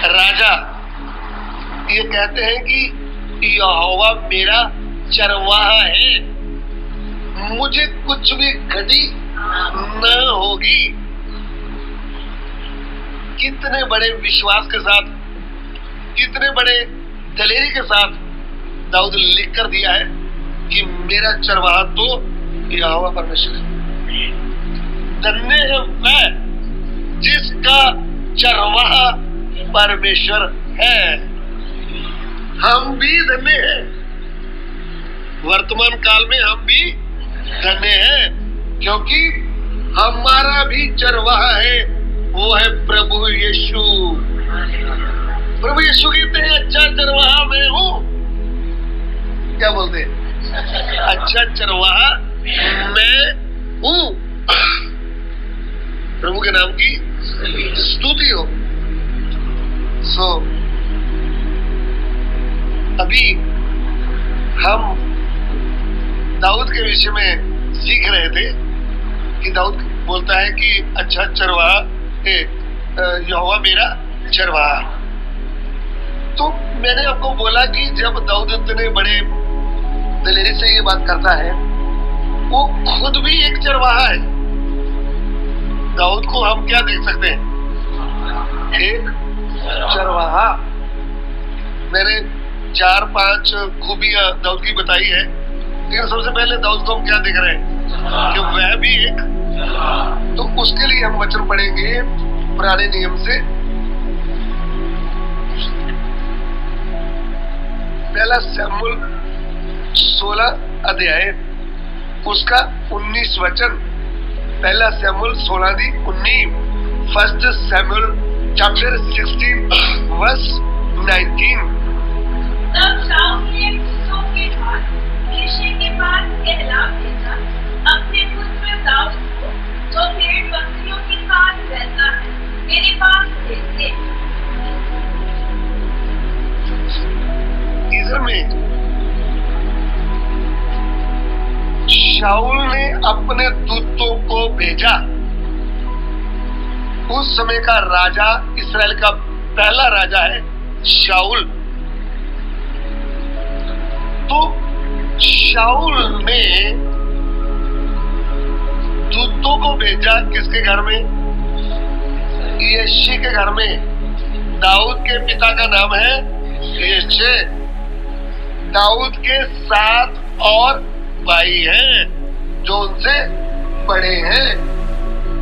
राजा ये कहते हैं कि यहोवा मेरा चरवाहा है, मुझे कुछ भी घटी न होगी। कितने बड़े विश्वास के साथ, कितने बड़े दलेरी के साथ दाऊद लिख कर दिया है कि मेरा चरवाहा तो यहोवा परमेश्वर है। धन्य है वह जिसका चरवाहा परमेश्वर है। हम भी धन्य हैं, वर्तमान काल में हम भी धन्य हैं, क्योंकि हमारा भी चरवाहा है, वो है प्रभु यीशु। प्रभु यीशु कहते हैं अच्छा चरवाहा मैं हूं। क्या बोलते हैं? अच्छा चरवाहा मैं हूं। प्रभु के नाम की स्तुति हो। अभी हम दाऊद के विषय में सीख रहे थे कि दाऊद बोलता है कि अच्छा चरवाहा है, यहोवा मेरा चरवाहा। तो मैंने आपको बोला कि जब दाऊद इतने बड़े दलेरी से ये बात करता है, वो खुद भी एक चरवाहा है। दाऊद को हम क्या देख सकते हैं? एक चरवाहा। मैंने 4-5 खूबियां दाऊद की बताई है, लेकिन सबसे पहले दाऊद को हम क्या देख रहे हैं कि वह भी एक। तो उसके लिए हम वचन पढ़ेंगे पुराने नियम से, पहला शमूएल 16 अध्याय उसका 19 वचन। पहला शमूएल 16:19, फर्स्ट शमूएल चैप्टर 16 वर्स 19। तब शाऊल ने पुरुषों के बाद यिशै के पास कहला भेजा अपने पुत्र दाऊद को, जो भेड़ बकरियों के साथ रहता है, मेरे पास भेज दे। इधर में शाऊल ने अपने दूतों को भेजा। उस समय का राजा, इस्राएल का पहला राजा है शाऊल। तो शाऊल ने दूतों को भेजा किसके घर में? यिशै के घर में। दाऊद के पिता का नाम है यिशै। दाऊद के 7 और भाई हैं जो उनसे बड़े हैं।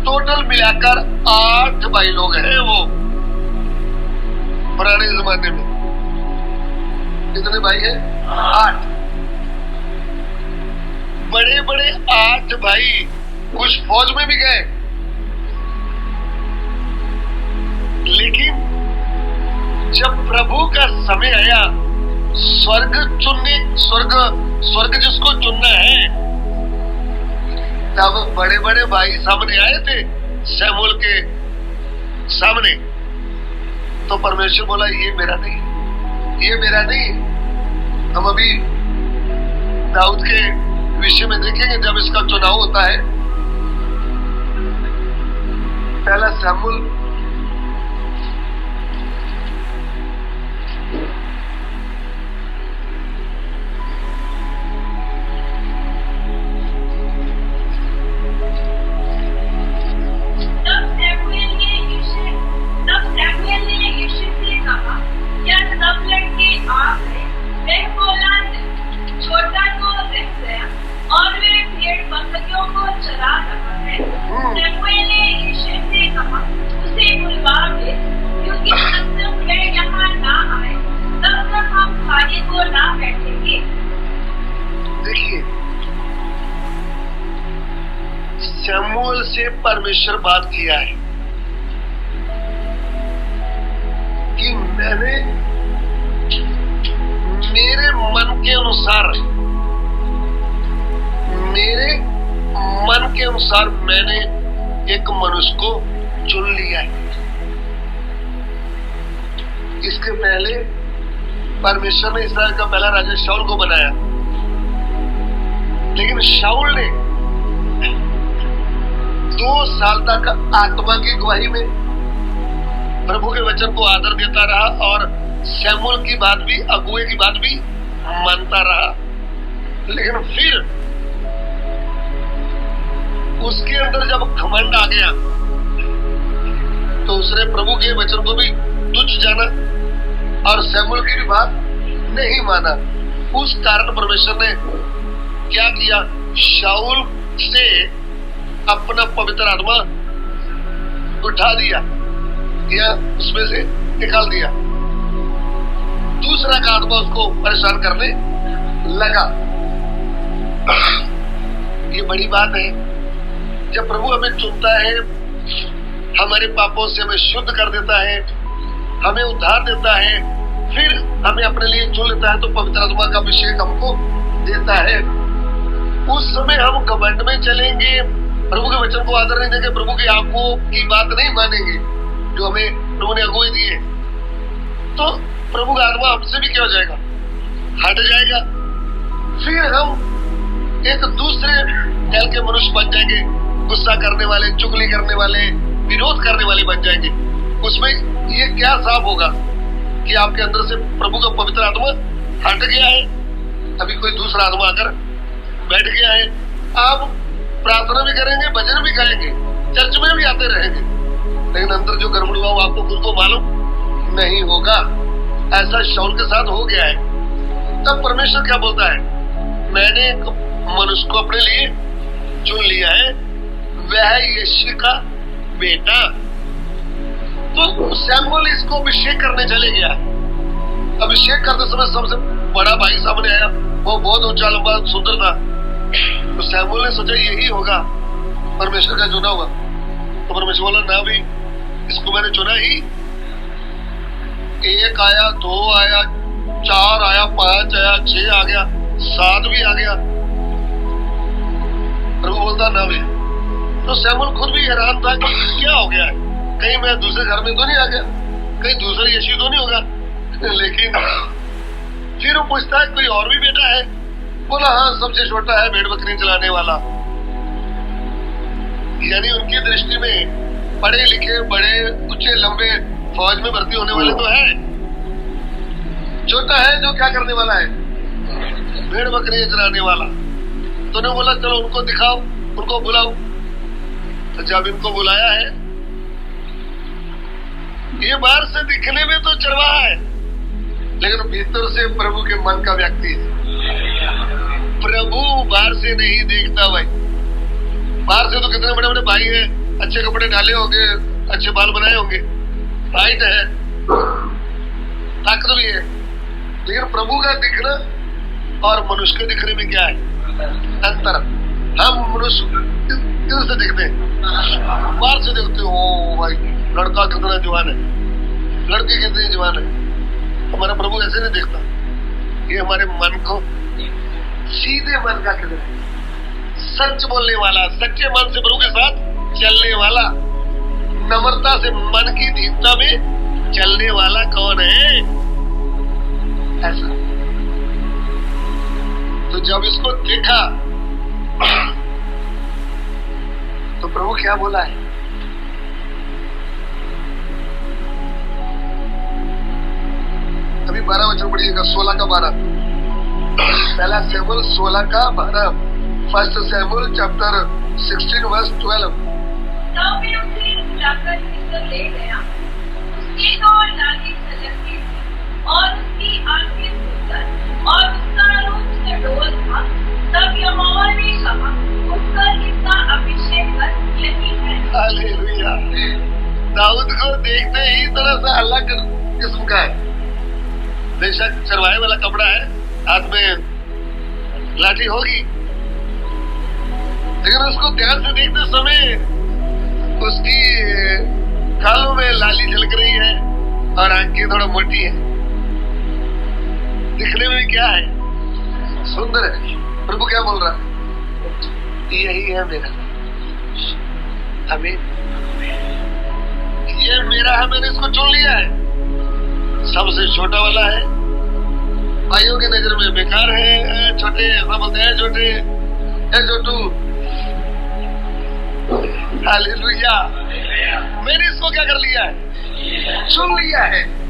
टोटल मिलाकर 8 भाई लोग हैं वो पुराने जमाने में। कितने भाई हैं? 8। बड़े बड़े 8 भाई कुछ फौज में भी गए, लेकिन जब प्रभु का समय आया, स्वर्ग जिसको चुनना है, तब बड़े बड़े भाई सामने आए थे शमूएल के सामने। तो परमेश्वर बोला ये मेरा नहीं, ये मेरा नहीं। हम अभी दाऊद के विषय में देखेंगे जब इसका चुनाव होता है। पहला शमूएल छोटा तो रह गया और वे भेड़ बकरियों को चरा रहा है। शमूएल ने यिशै से कहा, उसे बुलवा दे, क्योंकि जब तक भेड़ यहाँ ना आए तब तक हम खाने को ना बैठेंगे। देखिए, शमूएल से परमेश्वर बात किया है कि मैंने मेरे मन के अनुसार मैंने एक मनुष्य को चुन लिया है। इसके पहले परमेश्वर ने इस्राएल का पहला राजा शाऊल को बनाया, लेकिन शाऊल ने 2 साल तक आत्मा की गवाही में प्रभु के वचन को आदर देता रहा और शमूएल की बात भी, अगुए की बात भी मानता रहा। लेकिन फिर उसके अंदर जब घमंड आ गया तो उसने प्रभु के वचन को भी तुच्छ जाना और शमूएल की भी बात नहीं माना। उस कारण परमेश्वर ने क्या किया, शाऊल से अपना पवित्र आत्मा उठा दिया या उसमें से निकाल दिया। दूसरा का आत्मा उसको परेशान करने लगा। ये बड़ी बात है, जब प्रभु हमें चुनता है, हमारे पापों से हमें शुद्ध कर देता है, हमें उद्धार देता है, फिर हमें अपने लिए चुन लेता है तो पवित्र आत्मा का अभिषेक हमको देता है। उस समय हम घमंड में चलेंगे, प्रभु के वचन को आदर नहीं देंगे, प्रभु की आंखों की बात नहीं मानेंगे जो हमें प्रभु ने अगुए दिए, तो प्रभु का आत्मा हमसे भी क्या हो जाएगा, हट जाएगा। फिर हम एक दूसरे दल के मनुष्य बन जाएंगे, गुस्सा करने वाले, चुगली करने वाले, विरोध करने वाले बन जाएंगे। उसमें ये क्या साफ होगा कि आपके अंदर से प्रभु का पवित्र आत्मा हट गया है, अभी कोई दूसरा आत्मा आकर बैठ गया है। आप प्रार्थना भी करेंगे, भजन भी गाएंगे, चर्च में भी आते रहेंगे, लेकिन अंदर जो गड़बड़ हुआ वो आपको खुद को मालूम नहीं होगा। ऐसा शाऊल के साथ हो गया है। तब परमेश्वर क्या बोलता है, मैंने एक मनुष्य को अपने लिए चुन लिया है, वह यिशै का बेटा। तो शमूएल इसको अभिषेक करने चले गया। अभिषेक करते समय सबसे बड़ा भाई सामने आया, वो बहुत ऊंचा लंबा सुंदर था। तो शमूएल ने सोचा यही होगा परमेश्वर का चुना हुआ। तो परमेश्वर बोला, ना भी, इसको मैंने चुना ही। 1 आया, 2 आया, 4 आया, 5 आया, 6 आ गया, 7 भी आ गया। प्रभु बोलता ना भी। तो शमूएल खुद भी हैरान था कि क्या हो गया है, कहीं मैं दूसरे घर में तो नहीं आ गया, कहीं दूसरा यीशु तो नहीं होगा। लेकिन फिर वो पूछता है, कोई और भी बेटा है? बोला, हाँ, सबसे छोटा है, भेड़ बकरी चलाने वाला। यानी उनकी दृष्टि में पढ़े लिखे, बड़े ऊंचे लंबे फौज में भर्ती होने वाले तो है, छोटा है जो क्या करने वाला है, भेड़ बकरी चलाने वाला। तो उन्होंने बोला, चलो उनको दिखाओ, उनको बुलाओ। तो जब इनको बुलाया है, ये बाहर से दिखने में तो चरवाहा है, लेकिन भीतर से प्रभु के मन का व्यक्ति है। प्रभु बाहर से नहीं देखता भाई। बाहर से तो कितने बड़े बड़े भाई हैं, अच्छे कपड़े डाले होंगे, अच्छे बाल बनाए होंगे, हाइट है, ताकत भी है, लेकिन प्रभु का दिखना और मनुष्य के दिखने में क्या है अंतर। हम मनुष्य दिल से देखते हैं, बाहर से देखते हो, ओ भाई लड़का कितना जवान है, लड़की कितनी जवान है। हमारा प्रभु ऐसे नहीं देखता। ये हमारे मन को, सीधे मन का किधर है, सच बोलने वाला, सच्चे मन से प्रभु के साथ चलने वाला, नम्रता से मन की दीनता में चलने वाला कौन है? ऐसा। तो जब इसको देखा तो प्रभु क्या बोला है, अभी 12 वचन पढ़िएगा, 16 का 12। पहला शमूएल 16 का 12। फर्स्ट शमूएल चैप्टर 16 वर्स 12। तब वे उसे बुलाकर भीतर ले गया, उसकी तो लाली झलकती थी और उसकी आंखें सुंदर और उसका रूप सडोल था। तब यहोवा ने कहा, उठकर इसका अभिषेक कर, यही है। हालेलुया। दाऊद को देखते ही थोड़ा सा अलग किस्म का है। बेशक चरवाहे वाला कपड़ा है, हाथ में लाठी होगी, लेकिन उसको ध्यान से देखते समय उसकी गालों में लाली झलक रही है और आंखें थोड़ा मोटी है, दिखने में क्या है, सुंदर है। प्रभु क्या बोल रहा है, यही है मेरा, आमीन, ये मेरा है, मैंने इसको चुन लिया है। सबसे छोटा वाला है, भाइयों की नजर में बेकार है, छोटे, ऐसा बोलते हैं छोटे, छोटू, हालेलुया। मैंने इसको क्या कर लिया है? चुन लिया है।